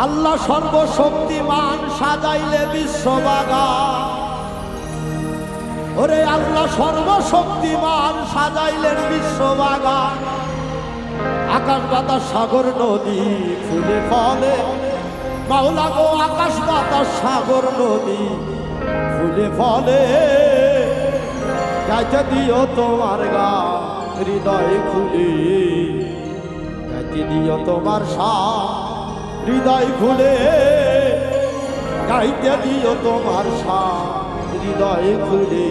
আল্লাহ সর্বশক্তিমান সাজাইলে বিশ্ববাগান। ওরে আল্লাহ সর্বশক্তিমান সাজাইলেন বিশ্ববাগান। আকাশ বাতাস সাগর নদী ফুলে ফলে, মাওলা গো আকাশ বাতাস সাগর নদী ফুলে ফলে। গাইতে দিও তোমার গান হৃদয় খুলে, গাইতে দিও তোমার শান হৃদয় খুলে, গাইতে দিও তোমার শান হৃদয় খুলে।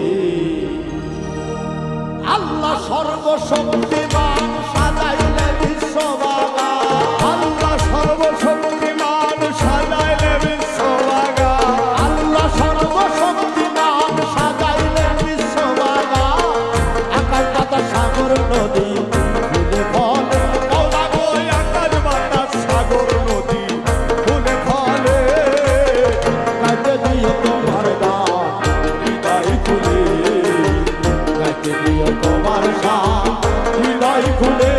আল্লাহ সর্বশক্তিমান সাজাইলে বিশ্ববাগান। আল্লাহ সর্বশক্তিমান সাজাইলে বিশ্ববাগান। আল্লাহ সর্বশক্তিমান সাজাইলে বিশ্ববাগান। আকাশ বাতাস সাগর নদী ফুলে ফলে, মাওলা গো আকাশ বাতাস সাগর নদী ফুলে ফলে। গাইতে দিও তোমার গান হৃদয় খুলে, গাইতে দিও তোমার শান হৃদয় খুলে,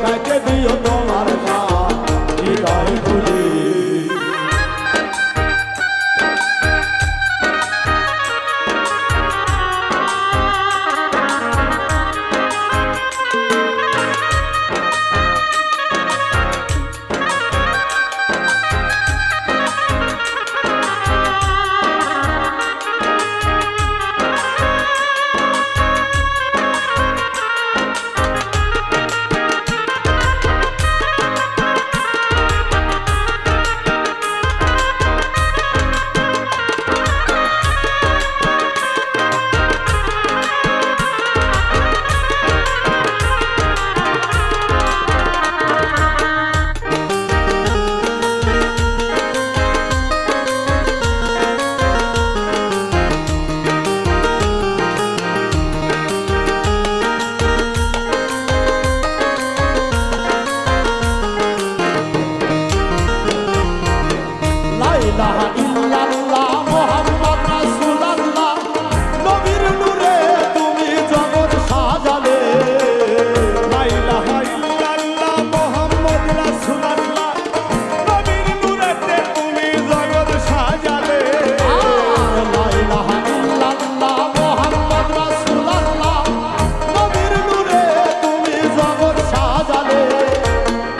গাইতে দিও তোমার শান হৃদয় খুলে। লা ইলাহা ইল্লাল্লাহ মুহাম্মদ রাসূলুল্লাহ, নবীর নূরে তুমি জগৎ সাজালে। লা ইলাহা ইল্লাল্লাহ মুহাম্মদ রাসূলুল্লাহ, নবীর নূরেতে তুমি জগৎ সাজালে। লা ইলাহা ইল্লাল্লাহ মুহাম্মদ রাসূলুল্লাহ, নবীর নূরে তুমি জগৎ সাজালে।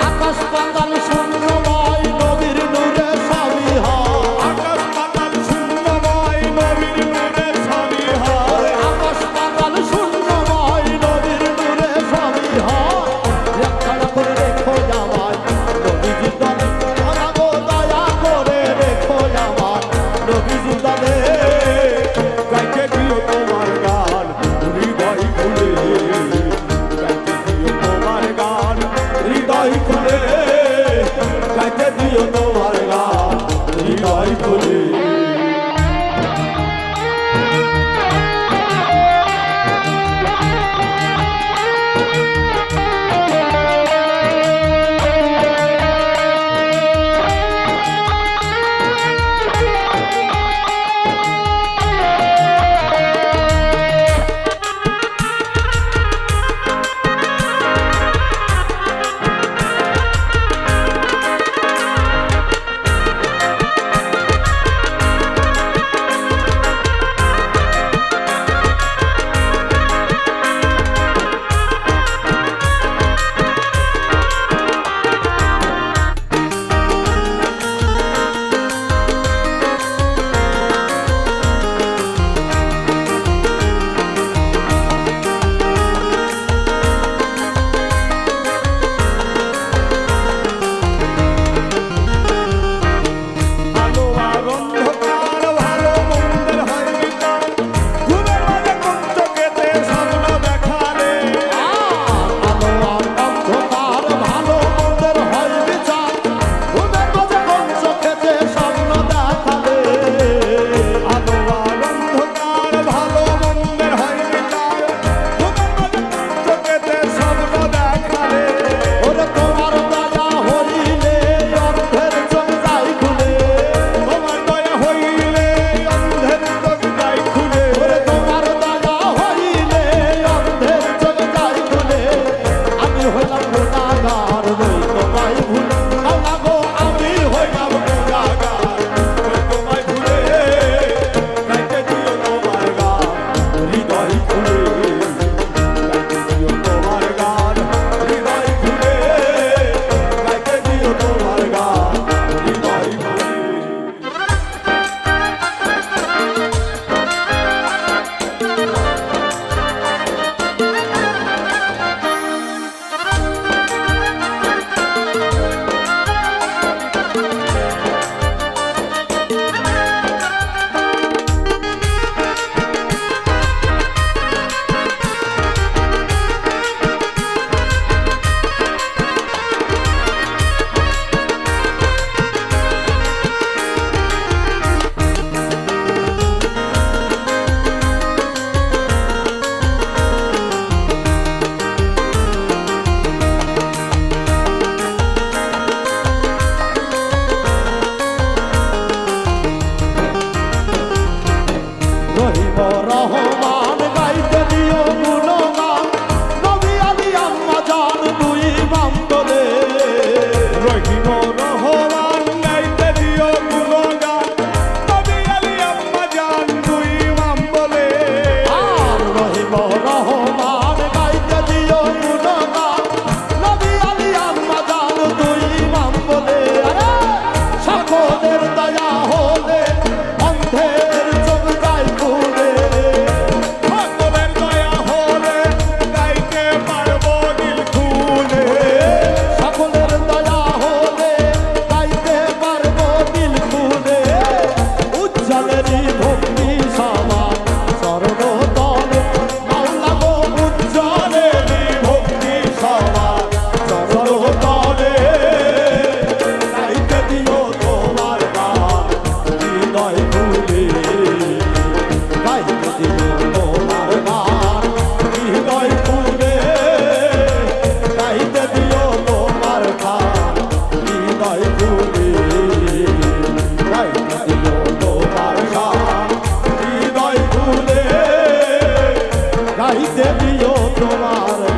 আকাশ পাতাল শূন্যময় নবীর নূরে সবই হয়। আকাশ পাতাল শূন্যময় নবীর নূরে সবই হয়। আকাশ পাতাল শূন্যময় নবীর নূরে সবই হয়। একটা করে রেখো যাওয়ার নবীজি দলে, মাওলা গো দয়া করে রেখো যাওয়ার নবীজি দলে। গাইতে দিও তোমার গান হৃদয় খুলে, গাইতে দিও তোমার গান হৃদয় খুলে, গাইতে দিও তোমার গান হৃদয় খুলে। তোমার